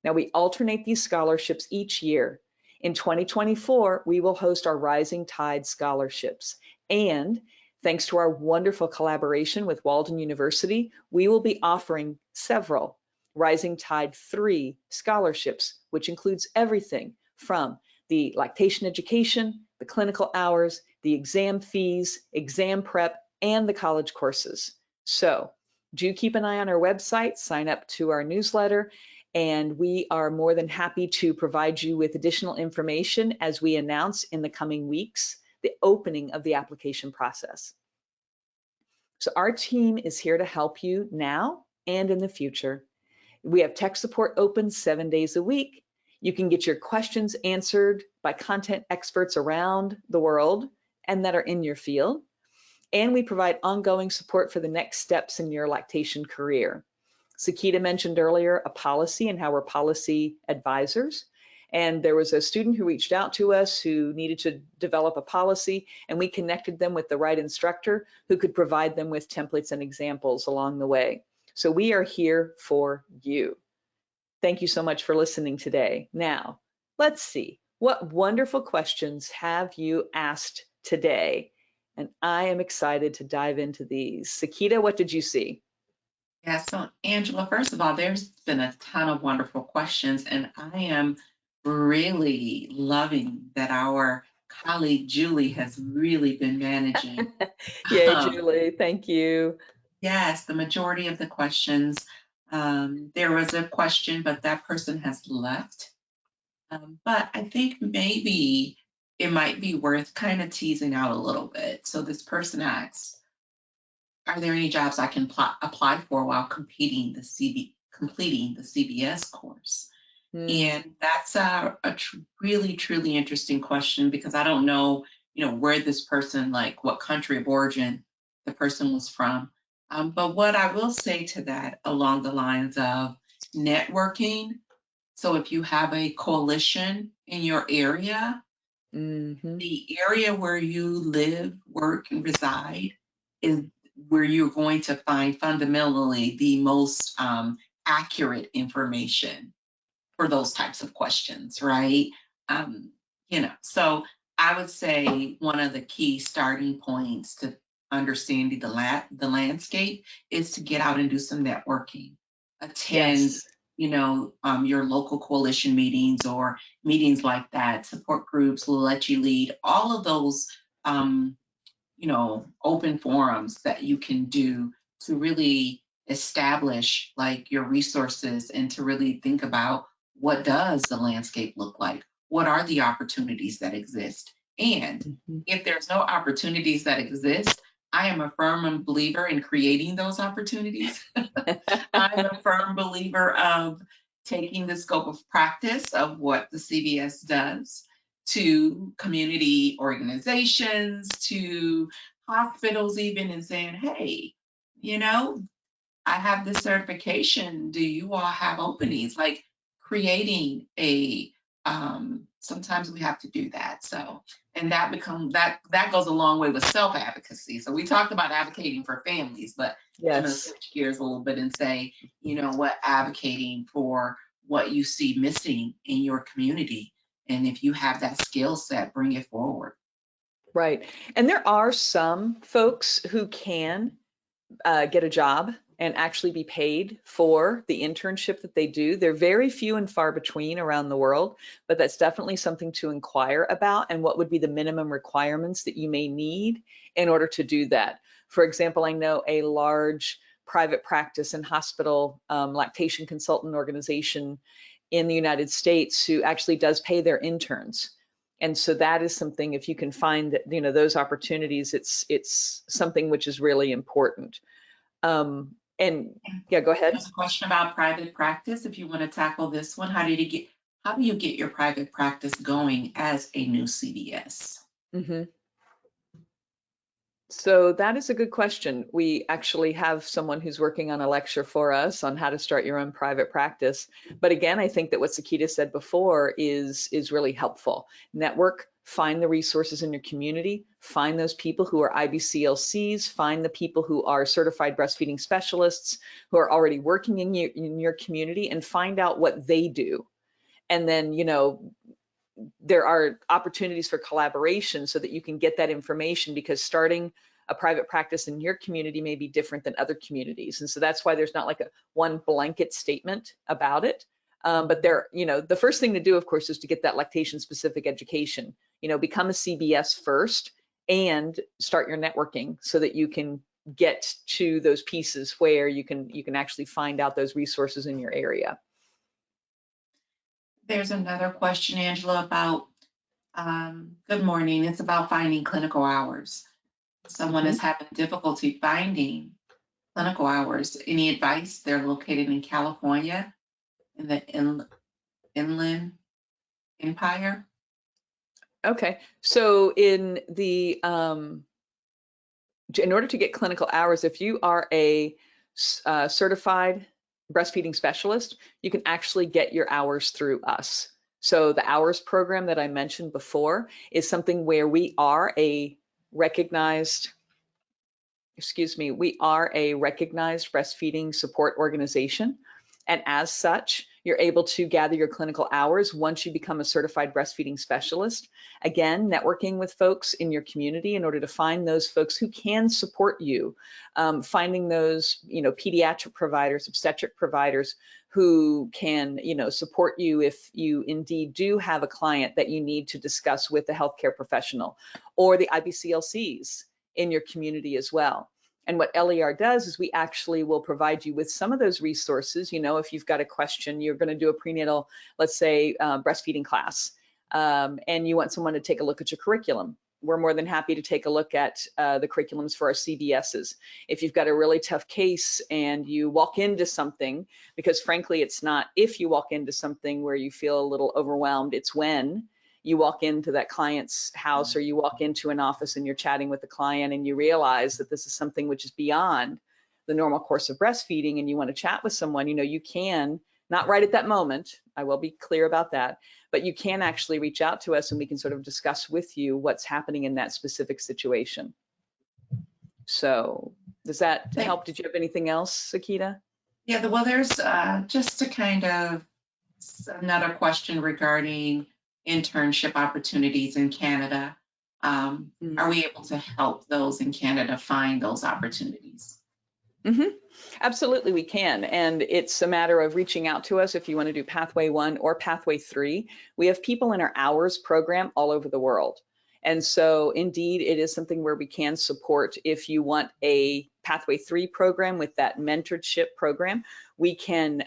Now, we alternate these scholarships each year. In 2024, we will host our Rising Tide Scholarships, and thanks to our wonderful collaboration with Walden University, we will be offering several Rising Tide 3 scholarships, which includes everything from the lactation education, the clinical hours, the exam fees, exam prep, and the college courses. So do keep an eye on our website, sign up to our newsletter, and we are more than happy to provide you with additional information as we announce in the coming weeks the opening of the application process. So our team is here to help you now and in the future. We have tech support open 7 days a week. You can get your questions answered by content experts around the world and that are in your field. And we provide ongoing support for the next steps in your lactation career. Sekeita mentioned earlier a policy and how we're policy advisors. And there was a student who reached out to us who needed to develop a policy, and we connected them with the right instructor who could provide them with templates and examples along the way. So we are here for you. Thank you so much for listening today. Now, let's see, what wonderful questions have you asked today? And I am excited to dive into these. Sekeita, what did you see? Yeah, so Angela, first of all, there's been a ton of wonderful questions, and I am really loving that our colleague Julie has really been managing. Yay, Um, Julie, thank you. yes, the majority of the questions. There was a question, but that person has left. But I think maybe it might be worth kind of teasing out a little bit. So this person asks, are there any jobs I can apply for while completing the CBS course? And that's a really, truly interesting question, because I don't know, where this person, like what country of origin the person was from. But what I will say to that, along the lines of networking, so if you have a coalition in your area, the area where you live, work, and reside is where you're going to find fundamentally the most accurate information for those types of questions, right? Um, so I would say one of the key starting points to understanding the landscape is to get out and do some networking, attend, Yes. your local coalition meetings or meetings like that, support groups will let you lead, all of those, open forums that you can do to really establish like your resources and to really think about what does the landscape look like? What are the opportunities that exist? And if there's no opportunities that exist, I am a firm believer in creating those opportunities. I'm a firm believer of taking the scope of practice of what the CBS does to community organizations, to hospitals even, and saying, hey, I have this certification. Do you all have openings? Like creating sometimes we have to do that. So, and that goes a long way with self-advocacy. So we talked about advocating for families, but I'm going to Yes. switch gears a little bit and say, advocating for what you see missing in your community. And if you have that skill set, bring it forward. Right. And there are some folks who can get a job and actually be paid for the internship that they do. They're very few and far between around the world, but that's definitely something to inquire about, and what would be the minimum requirements that you may need in order to do that. For example, I know a large private practice and hospital lactation consultant organization in the United States who actually does pay their interns. And so that is something, if you can find that, those opportunities, it's something which is really important. And yeah, go ahead. There's a question about private practice. If you want to tackle this one, how do you get your private practice going as a new CBS? So that is a good question. We actually have someone who's working on a lecture for us on how to start your own private practice. But again, I think that what Sekeita said before is really helpful. Network, find the resources in your community, find those people who are IBCLCs, find the people who are certified breastfeeding specialists who are already working in your community, and find out what they do. And then, there are opportunities for collaboration so that you can get that information, because starting a private practice in your community may be different than other communities. And so that's why there's not like a one blanket statement about it. But the first thing to do, of course, is to get that lactation specific education, become a CBS first, and start your networking so that you can get to those pieces where you can actually find out those resources in your area. There's another question, Angela, about good morning. It's about finding clinical hours. Someone is having difficulty finding clinical hours. Any advice? They're located in California, in the Inland Empire. Okay, so in order to get clinical hours, if you are a certified breastfeeding specialist, you can actually get your hours through us. So the hours program that I mentioned before is something where we are a recognized breastfeeding support organization. And as such, you're able to gather your clinical hours once you become a certified breastfeeding specialist. Again, networking with folks in your community in order to find those folks who can support you, finding those, pediatric providers, obstetric providers who can, support you if you indeed do have a client that you need to discuss with a healthcare professional, or the IBCLCs in your community as well. And what LER does is we actually will provide you with some of those resources. If you've got a question, you're going to do a prenatal, let's say, breastfeeding class, and you want someone to take a look at your curriculum. We're more than happy to take a look at the curriculums for our CBSs. If you've got a really tough case and you walk into something, because frankly, it's not if you walk into something where you feel a little overwhelmed, it's when you walk into that client's house or you walk into an office and you're chatting with the client and you realize that this is something which is beyond the normal course of breastfeeding and you want to chat with someone, you can, not right at that moment, I will be clear about that, but you can actually reach out to us and we can sort of discuss with you what's happening in that specific situation. So does that help? Did you have anything else, Sekeita? Yeah, well, there's just a kind of another question regarding internship opportunities in Canada. Are we able to help those in Canada find those opportunities? Absolutely, we can. And it's a matter of reaching out to us if you want to do Pathway 1 or Pathway 3. We have people in our hours program all over the world. And so indeed, it is something where we can support. If you want a Pathway 3 program with that mentorship program, we can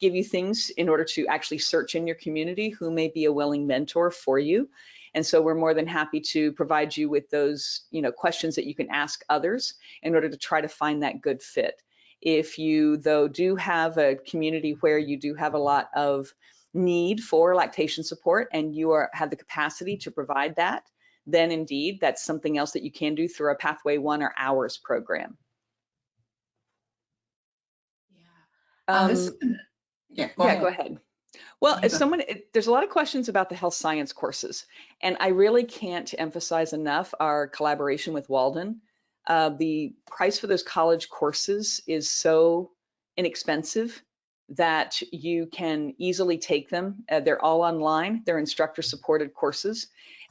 give you things in order to actually search in your community who may be a willing mentor for you. And so we're more than happy to provide you with those, questions that you can ask others in order to try to find that good fit. If you, though, do have a community where you do have a lot of need for lactation support and you have the capacity to provide that, then indeed, that's something else that you can do through a Pathway 1 or hours program. Yeah. Go ahead. Well, there's a lot of questions about the health science courses, and I really can't emphasize enough our collaboration with Walden. The price for those college courses is so inexpensive that you can easily take them. They're all online. They're instructor-supported courses,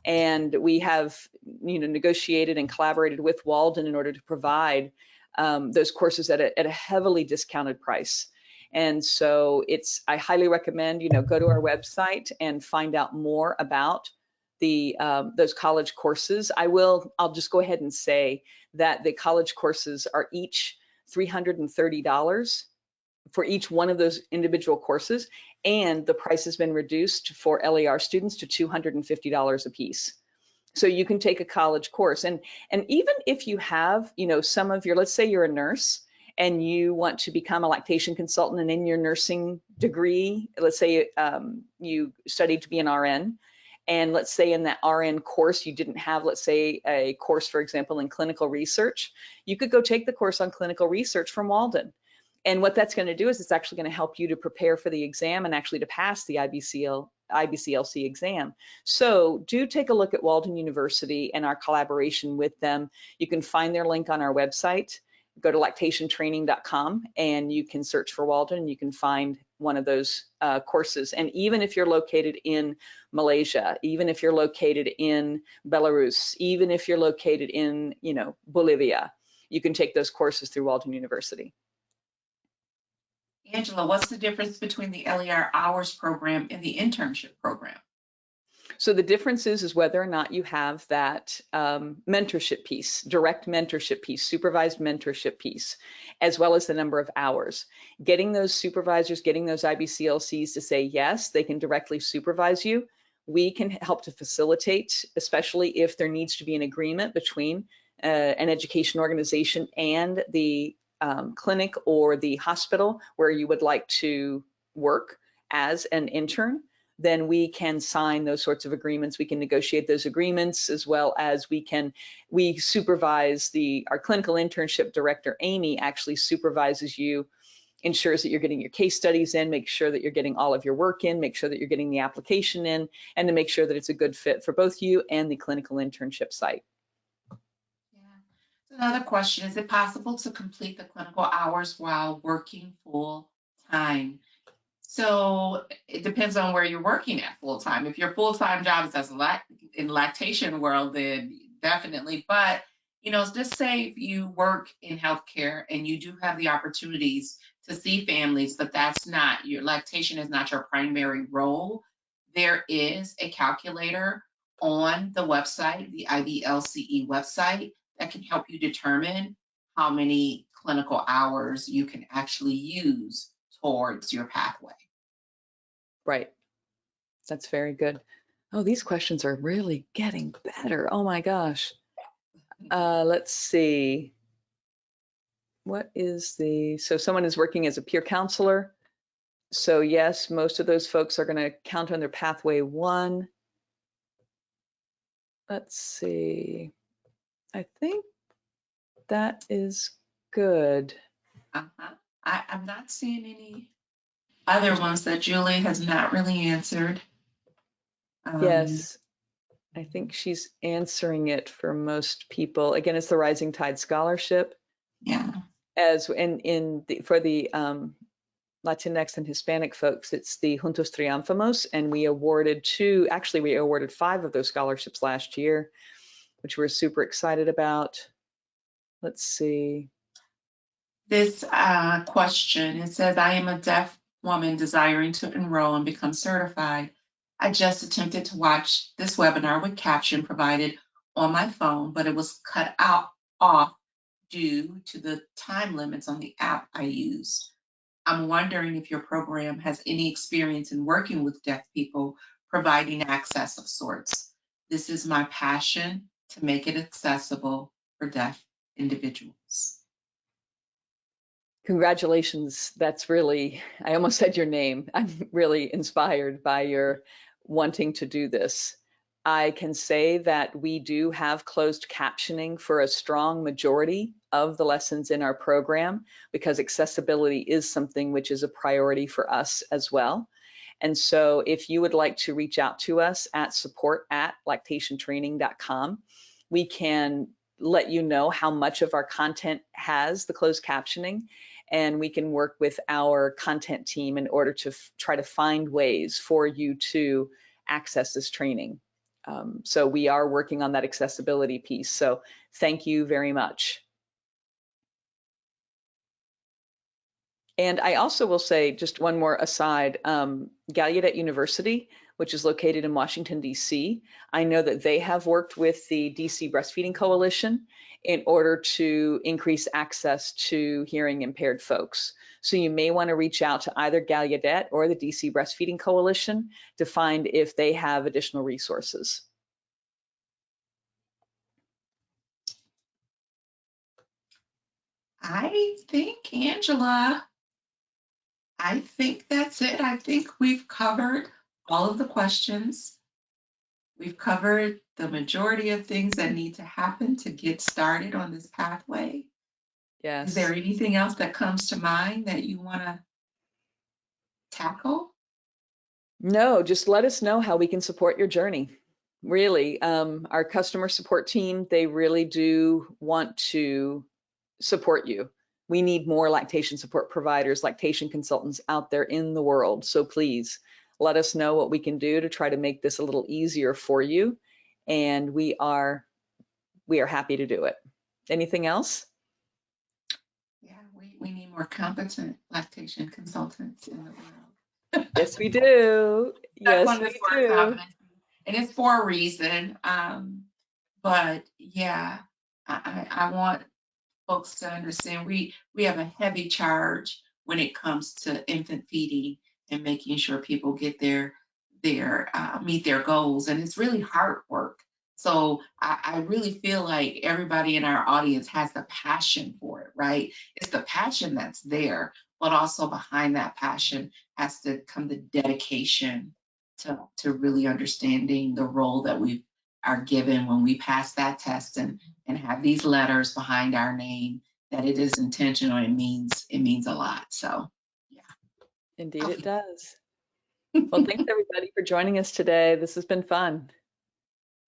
and we have, negotiated and collaborated with Walden in order to provide those courses at a heavily discounted price. And so I highly recommend, go to our website and find out more about those college courses. I'll just go ahead and say that the college courses are each $330 for each one of those individual courses, and the price has been reduced for LER students to $250 a piece. So you can take a college course, and even if you have, some of your, let's say you're a nurse and you want to become a lactation consultant, and in your nursing degree, let's say you studied to be an RN, and let's say in that RN course you didn't have, let's say, a course, for example, in clinical research, you could go take the course on clinical research from Walden. And what that's going to do is it's actually going to help you to prepare for the exam and actually to pass the IBCLC exam. So do take a look at Walden University and our collaboration with them. You can find their link on our website. Go to lactationtraining.com and you can search for Walden and you can find one of those courses. And even if you're located in Malaysia, even if you're located in Belarus, even if you're located in, Bolivia, you can take those courses through Walden University. Angela, what's the difference between the LER hours program and the internship program? So the difference is whether or not you have that mentorship piece, direct mentorship piece, supervised mentorship piece, as well as the number of hours. Getting those supervisors, getting those IBCLCs to say yes, they can directly supervise you. We can help to facilitate, especially if there needs to be an agreement between an education organization and the clinic or the hospital where you would like to work as an intern. Then we can sign those sorts of agreements. We can negotiate those agreements, as well as we supervise our clinical internship director, Amy, actually supervises you, ensures that you're getting your case studies in, make sure that you're getting all of your work in, make sure that you're getting the application in, and to make sure that it's a good fit for both you and the clinical internship site. Yeah. Another question, is it possible to complete the clinical hours while working full time? So it depends on where you're working at full time. If your full-time job is in lactation world, then definitely. But just say if you work in healthcare and you do have the opportunities to see families, but that's not your lactation is not your primary role. There is a calculator on the website, the IBCLC website, that can help you determine how many clinical hours you can actually use towards your pathway. Right. That's very good. Oh, these questions are really getting better. Oh my gosh. Let's see. So someone is working as a peer counselor. So yes, most of those folks are going to count on their pathway 1. Let's see. I think that is good. I'm not seeing any other ones that Julie has not really answered. Yes, I think she's answering it for most people. Again, it's the Rising Tide Scholarship. Yeah. As for the Latinx and Hispanic folks, it's the Juntos Triunfamos, and we awarded 5 of those scholarships last year, which we're super excited about. Let's see. This question, it says, I am a deaf woman desiring to enroll and become certified. I just attempted to watch this webinar with caption provided on my phone, but it was cut off due to the time limits on the app I use. I'm wondering if your program has any experience in working with deaf people, providing access of sorts. This is my passion to make it accessible for deaf individuals. Congratulations. That's really, I almost said your name. I'm really inspired by your wanting to do this. I can say that we do have closed captioning for a strong majority of the lessons in our program, because accessibility is something which is a priority for us as well. And so if you would like to reach out to us at support@lactationtraining.com, we can let you know how much of our content has the closed captioning, and we can work with our content team in order to try to find ways for you to access this training. So we are working on that accessibility piece. So thank you very much. And I also will say, just one more aside, Gallaudet University, which is located in Washington, D.C., I know that they have worked with the D.C. Breastfeeding Coalition in order to increase access to hearing impaired folks. So you may want to reach out to either Gallaudet or the D.C. Breastfeeding Coalition to find if they have additional resources. I think, Angela, I think that's it. I think we've covered all of the questions. We've covered the majority of things that need to happen to get started on this pathway. Yes. Is there anything else that comes to mind that you want to tackle? No, just let us know how we can support your journey. Really, our customer support team, they really do want to support you. We need more lactation support providers, lactation consultants out there in the world. So please let us know what we can do to try to make this a little easier for you. And we are happy to do it. Anything else? Yeah, we need more competent lactation consultants in the world. Yes, we do. Yes, we do. and it's for a reason. But yeah, I want folks to understand we have a heavy charge when it comes to infant feeding and making sure people get their meet their goals, and it's really hard work. So I really feel like everybody in our audience has the passion for it, right? It's the passion that's there, but also behind that passion has to come the dedication to really understanding the role that we are given when we pass that test and have these letters behind our name, that it is intentional. It means a lot. So yeah. Indeed, it Okay. does. Well, thanks everybody for joining us today. This has been fun.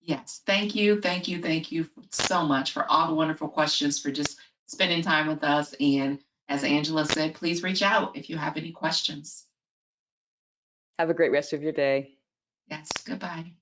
Yes. Thank you. Thank you. Thank you so much for all the wonderful questions, for just spending time with us. And as Angela said, please reach out if you have any questions. Have a great rest of your day. Yes. Goodbye.